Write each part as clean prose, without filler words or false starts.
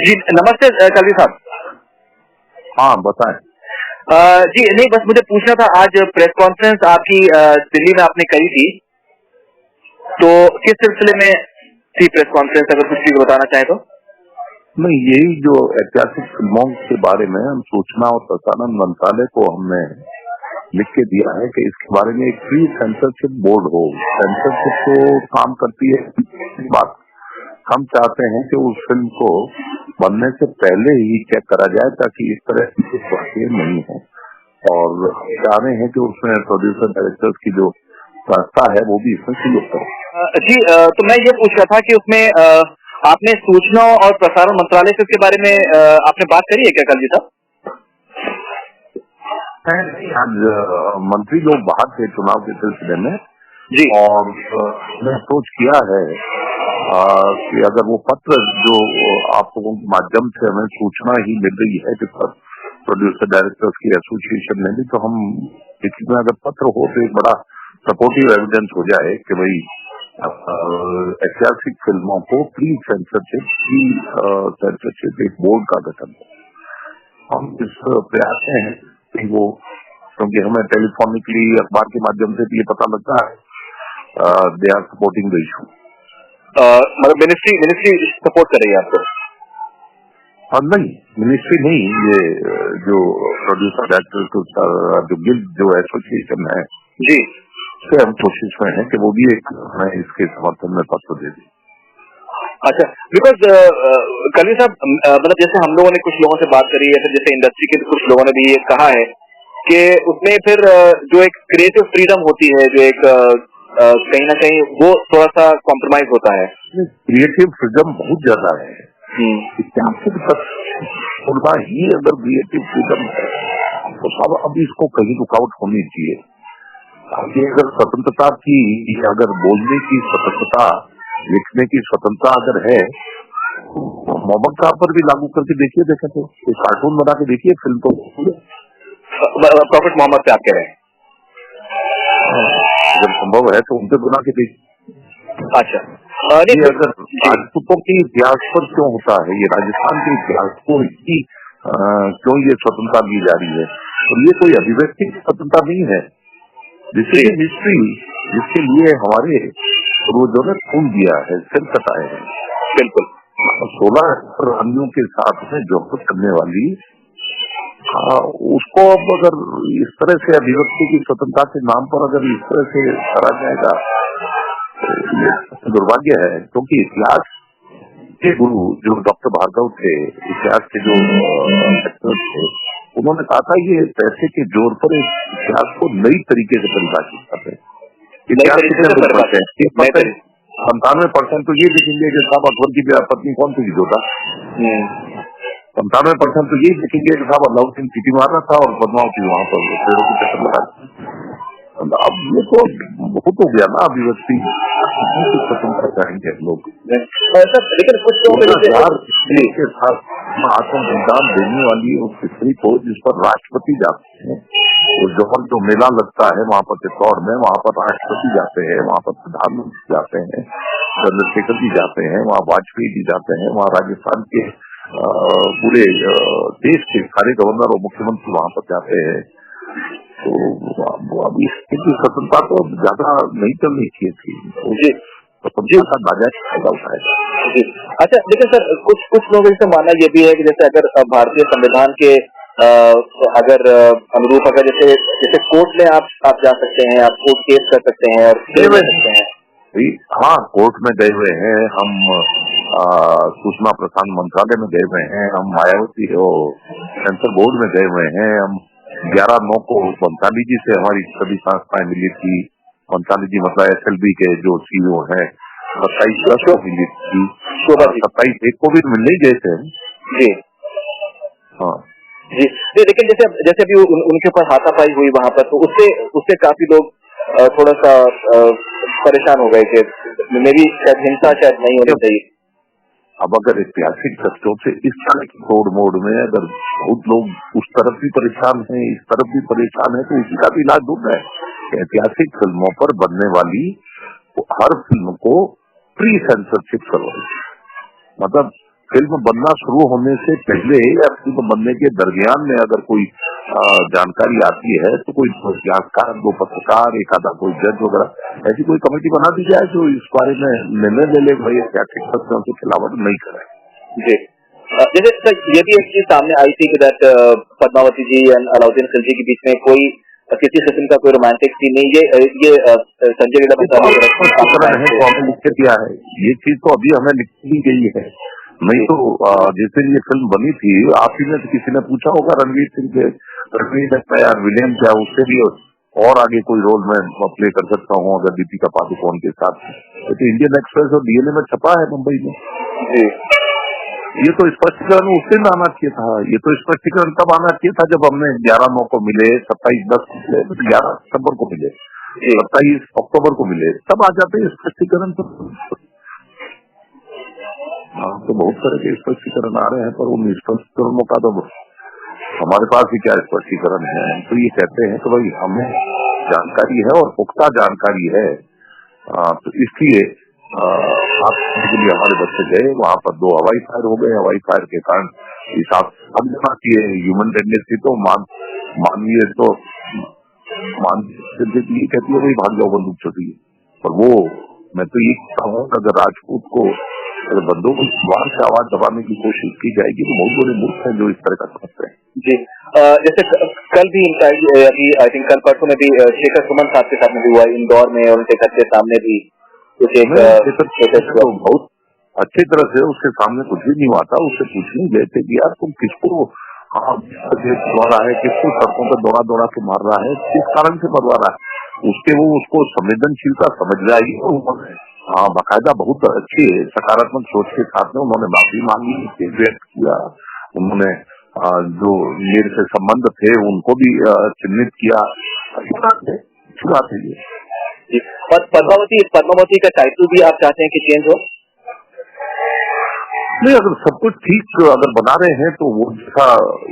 जी नमस्ते कलवी साहब। हाँ बताएं। जी नहीं, बस मुझे पूछना था, आज प्रेस कॉन्फ्रेंस आपकी दिल्ली में आपने करी थी, तो किस सिलसिले में थी प्रेस कॉन्फ्रेंस, अगर कुछ चीज बताना चाहे तो। नहीं, यही जो ऐतिहासिक फिल्मों के बारे में हम सूचना और प्रसारण मंत्रालय को हमने लिख के दिया है कि इसके बारे में एक प्री सेंसरशिप बोर्ड हो। सेंसरशिप तो काम करती है बात, हम चाहते हैं कि उस फिल्म को बनने से पहले ही चेक करा जाए ताकि इस तरह की कुछ वाकई नहीं हो, और चाह रहे हैं कि उसमें प्रोड्यूसर डायरेक्टर्स की जो संस्था है वो भी इसमें सहयोग करे। जी तो मैं ये पूछ रहा था कि उसमें आपने सूचना और प्रसारण मंत्रालय से इसके बारे में आपने बात करी है क्या कलवी साहब? आज मंत्री लोग बाहर थे चुनाव के सिलसिले में जी, और मैंने अप्रोच किया है कि अगर वो पत्र जो आप लोगों के माध्यम से हमें सूचना ही मिल रही है कि प्रोड्यूसर डायरेक्टर्स की एसोसिएशन में भी, तो हम इसमें अगर पत्र हो तो एक बड़ा सपोर्टिव एविडेंस हो जाए कि भाई ऐतिहासिक फिल्मों को प्री सेंसरशिप एक बोर्ड का गठन हो। हम इस प्रयास में हैं कि वो, क्योंकि हमें टेलीफोनिकली अखबार के माध्यम से भी ये पता लगता है they are supporting the issue. मतलब मिनिस्ट्री सपोर्ट कर रही है आपको? नहीं, मिनिस्ट्री नहीं, ये जो प्रोड्यूसर डायरेक्टर जो गिल्ड जो एसोसिएशन है जी, उससे हम कोशिश में है कि वो भी एक हमें इसके समर्थन में पत्र दे दी। अच्छा, बिकॉज कलवी साहब, मतलब जैसे हम लोगों ने कुछ लोगों से बात करी है, फिर जैसे इंडस्ट्री के कुछ लोगों ने भी ये कहा है कि उसमें फिर जो एक क्रिएटिव फ्रीडम होती है, जो एक कहीं ना कहीं वो थोड़ा सा कॉम्प्रोमाइज होता है। क्रिएटिव फ्रीडम बहुत ज्यादा है, इतिहासिक तक ही अगर क्रिएटिव फ्रीडम है तो सब अब इसको कहीं रुकावट होनी चाहिए। आगे अगर स्वतंत्रता की, अगर बोलने की स्वतंत्रता, लिखने की स्वतंत्रता अगर है, मोहम्मद साहब पर भी लागू करके देखिए, देखे तो एक कार्टून बना के देखिए, फिल्म तो प्रॉफिट मोहम्मद से आप कह रहे हैं? अगर संभव है तो उनसे बना के देखिए। अच्छा, ये अगर राजपूतों के इतिहास पर क्यों होता है, ये राजस्थान के इतिहास को ही क्यों ये स्वतंत्रता दी जा रही है, और ये कोई अभिव्यक्ति की स्वतंत्रता नहीं है। जिसकी हिस्ट्री, जिसके लिए हमारे पूर्वजों ने खून दिया है, सिर कटाए हैं, बिल्कुल 16 रानियों के साथ में जोहबत करने वाली, उसको अब अगर इस तरह से अभिव्यक्ति की स्वतंत्रता के नाम पर अगर इस तरह से करा जाएगा तो ये दुर्भाग्य है। क्योंकि इतिहास के गुरु जो डॉक्टर भार्गव थे, इतिहास के जो एक्टर थे, उन्होंने कहा था ये पैसे के जोर पर इतिहास को नई तरीके से परिभाषित करते हैं। इतिहास कितने परसेंट, 95% तो ये देखेंगे कि साहब अकबर की पत्नी कौन सी जोता, 95% तो ये देखेंगे कि साहब अलाउद्दीन सिटी मारना था और पद्मावती वहां पर पेड़ों की चक्कर लगा। अब ये तो बहुत हो गया ना अभिव्यक्ति, स्वतंत्रता चाहेंगे लोग। लेकिन कुछ के साथ आत्म बलिदान देने वाली उस स्त्री को, जिस पर राष्ट्रपति जाते हैं, और जौहर जो मेला लगता है वहाँ पर चित्तौड़ में, वहाँ पर राष्ट्रपति जाते हैं, वहाँ पर प्रधानमंत्री जाते हैं, चंद्रशेखर जी जाते हैं, वहाँ वाजपेयी जी जाते हैं, वहाँ राजस्थान के पूरे देश के सारे गवर्नर और मुख्यमंत्री वहाँ पर जाते हैं। तो अभी इसकी स्वतंत्रता तो ज्यादा नहीं चलनी चाहिए थी, स्वतंत्रता का बाजा फायदा उठाएगा। जी, अच्छा, लेकिन सर कुछ लोगों से मानना ये भी है कि जैसे अगर भारतीय संविधान के अगर अनुरूप, अगर जैसे कोर्ट में आप जा सकते हैं, आप कोर्ट केस कर सकते हैं और ले सकते हैं। हाँ, कोर्ट में गए हुए हैं हम, सूचना प्रसारण मंत्रालय में गए हुए हैं हम, मायावती सेंसर बोर्ड में गए हुए हैं हम। 11/9 को पंचाली जी से हमारी सभी संस्थाएं मिली थी। पंचाली जी मतलब SLB के जो CEO हैं। 27/10 को मिली थी, 27/1 को भी मिलने ही गए थे जी। हाँ जी, लेकिन जैसे अभी उनके ऊपर हाथापाई हुई वहाँ पर, तो उससे काफी लोग थोड़ा सा परेशान हो गए कि मेरी शायद हिंसा शायद नहीं होनी चाहिए। अब अगर ऐतिहासिक तथ्यों से इस तरह की तोड़ मोड़ में अगर बहुत लोग उस तरफ भी परेशान हैं, इस तरफ भी परेशान है, तो इसी का भी इलाज ढूंढना है। ऐतिहासिक फिल्मों पर बनने वाली हर फिल्म को प्री सेंसरशिप करवाई, मतलब फिल्म बनना शुरू होने से पहले या फिल्म बनने के दरमियान में अगर कोई जानकारी आती है तो कोई इतिहासकार, दो पत्रकार, एक आधा कोई जज वगैरह ऐसी कोई कमेटी बना दी जाए जो इस बारे में निर्णय ले ले भाई क्या ठीक सकते हैं, उनकी खिलाफत नहीं करे। जी जैसे सर ये भी एक चीज सामने आई थी कि दैट पद्मावती जी एंड अलाउद्दीन खिलजी के बीच में कोई किसी किस्म का कोई रोमांटिक सीन नहीं, ये संजय लीला भंसाली है तो हमें लिख के दिया है, ये चीज तो अभी हमें लिखी गई है, नहीं तो जिस दिन ये फिल्म बनी थी आप ही में किसी ने पूछा होगा रणवीर सिंह से, रणवीर लगता है विलियम क्या उससे भी और आगे कोई रोल में प्ले कर सकता हूँ अगर दीपिका पादुकोण के साथ। तो इंडियन एक्सप्रेस और डीएनए में छपा है मुंबई में। ये तो स्पष्टीकरण उस दिन आना चाहिए था, ये तो स्पष्टीकरण तब आना चाहिए था जब हमने 11/9 को मिले, 27/10 को मिले, 11 सितंबर को मिले, 27 अक्टूबर को मिले, तब आ जाते स्पष्टीकरण। तो बहुत तरह के स्पष्टीकरण आ रहे हैं पर उन स्पष्टीकरणों का तो हमारे पास ही क्या स्पष्टीकरण है। तो ये कहते हैं तो भाई हमें जानकारी है और पुख्ता जानकारी है, तो इसलिए के लिए हमारे बच्चे गए, वहां पर 2 हवाई फायर हो गए। हवाई फायर के कारण हिसाब समझना चाहिए, ह्यूमन टेंडेंसी तो मानवीय तो ये कहती है भाई भाग जाओ बंदूक छोटी, पर वो मैं तो ये कहूँ अगर राजपूत को अगर बंदूक बाहर से आवाज दबाने की कोशिश की जाएगी तो बहुत बड़े मूर्ख हैं जो इस तरह का समझते हैं। जी जैसे कल भी अभी आई थिंक कल परसों में भी शेखर सुमन साहब के साथ में भी हुआ इंदौर में, और उनके घर के सामने भी कुछ एक तो बहुत अच्छी तरह से उसके सामने कुछ भी नहीं हुआ था। उससे पूछने गए थे कि यार तुम किसको दौड़ा रहा है, किसको सड़कों पर दौड़ा के मार रहा है, किस कारण से मरवा रहा है, उसको संवेदनशीलता समझ आई। हाँ बाकायदा बहुत अच्छी सकारात्मक सोच के साथ में उन्होंने माफी मांगी, व्यक्त किया, उन्होंने जो मेरे से संबंध थे उनको भी चिन्हित किया। अच्छी बात है ये। और पद्मावती का टाइटल भी आप चाहते हैं कि चेंज हो? नहीं, अगर सब कुछ ठीक अगर बना रहे हैं तो वो जैसा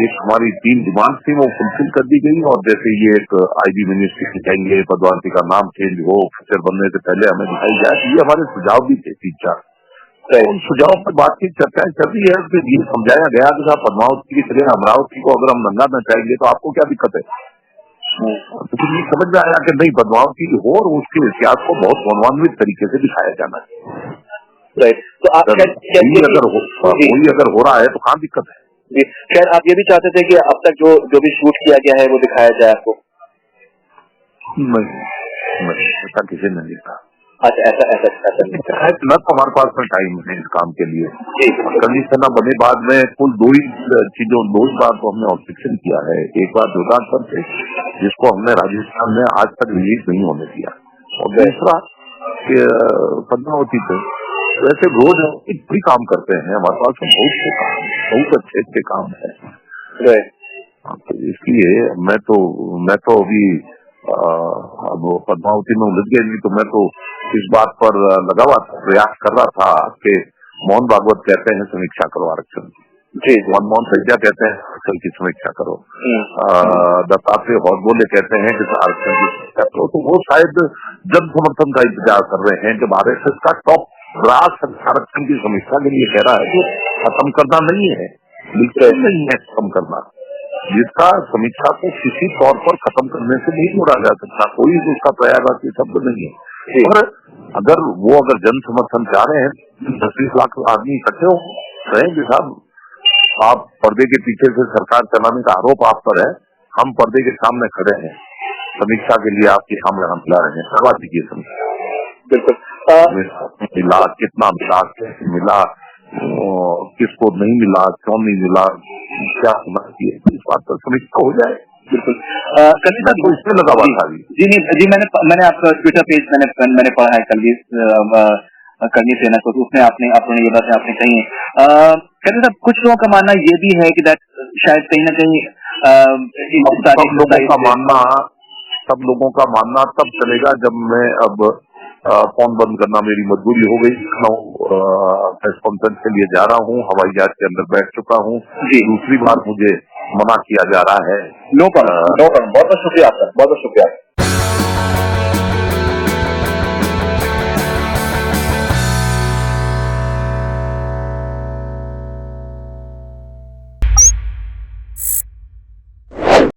एक हमारी 3 डिमांड थी वो फुलफिल कर दी गई। और जैसे ये एक आईबी मिनिस्ट्री दिखाएंगे, पद्मावती का नाम चेंज हो, पिक्चर बनने से पहले हमें दिखाई जाए, ये हमारे सुझाव भी थे 3-4। उन सुझावों पर बातचीत चर्चाएं चल रही है, फिर ये समझाया गया कि साहब पद्मावती की जगह अमरावती को अगर हम नंगा नचाएंगे तो आपको क्या दिक्कत है। तो फिर ये समझ में आया कि नहीं, पद्मावती हो और उसके इतिहास को बहुत गौरवान्वित तरीके से दिखाया जाना चाहिए। राइट, तो आप अगर हो रहा है तो कहाँ दिक्कत है। जी खैर, आप ये भी चाहते थे कि अब तक जो भी शूट किया गया है वो दिखाया जाए आपको? नहीं, ऐसा किसी ने नहीं कहा। अच्छा, ऐसा न तो हमारे पास में टाइम है इस काम के लिए। कंडीशन बने बाद में कुल 2 ही बार तो हमने ऑब्जेक्शन किया है। एक बार जोरदार पर थे जिसको हमने राजस्थान में आज तक रिलीज नहीं होने दिया, और दूसरा पद्मावती पे वैसे रोज भी काम करते हैं, हमारे पास बहुत अच्छे काम है। तो इसलिए मैं तो अभी पद्मावती में उलझ गया, नहीं तो मैं तो इस बात पर लगा हुआ प्रयास कर रहा था कि मोहन भागवत कहते हैं समीक्षा करो आरक्षण की, मनमोहन सैया कहते हैं आरक्षण की समीक्षा करो, दत्तात्रेय हौदबोले कहते हैं कि आरक्षण की समीक्षा करो। तो वो शायद जन समर्थन का इंतजार कर रहे हैं जब आरएसएस का टॉप ब्रास आरक्षण की समीक्षा के लिए कह रहा है कि खत्म करना नहीं है, बिल्कुल नहीं है खत्म करना, जिसका समीक्षा को किसी तौर पर खत्म करने से नहीं जोड़ा जा सकता, कोई उसका प्रयागराजी शब्द नहीं है। और अगर जन समर्थन चाह रहे हैं 10-20 लाख आदमी इकट्ठे हो रहेंगे, साहब आप पर्दे के पीछे से सरकार चलाने का आरोप आप पर है, हम पर्दे के सामने खड़े हैं, समीक्षा के लिए आपकी हम मिला रहे हैं, करवा दीजिए समीक्षा। बिल्कुल मिला, कितना मिला, कैसे मिला, किसको नहीं मिला, क्यों नहीं मिला, क्या होना चाहिए, इस बात पर समीक्षा हो जाए। बिल्कुल उसमें लगा हुआ था जी मैंने आपका ट्विटर पेज मैंने पढ़ा है करनी सेना को, उसमें आपने ये बातें आपने कही है। कहते साहब कुछ लोगों का मानना ये भी है कि शायद कहीं ना कहीं सब लोगों का मानना तब चलेगा जब मैं अब फोन बंद करना मेरी मजबूरी हो गई। प्रेस कॉन्फ्रेंस के लिए जा रहा हूँ, हवाई जहाज के अंदर बैठ चुका हूँ, दूसरी बार मुझे मना किया जा रहा है। नो प्रॉब्लम, बहुत शुक्रिया आपका, बहुत शुक्रिया।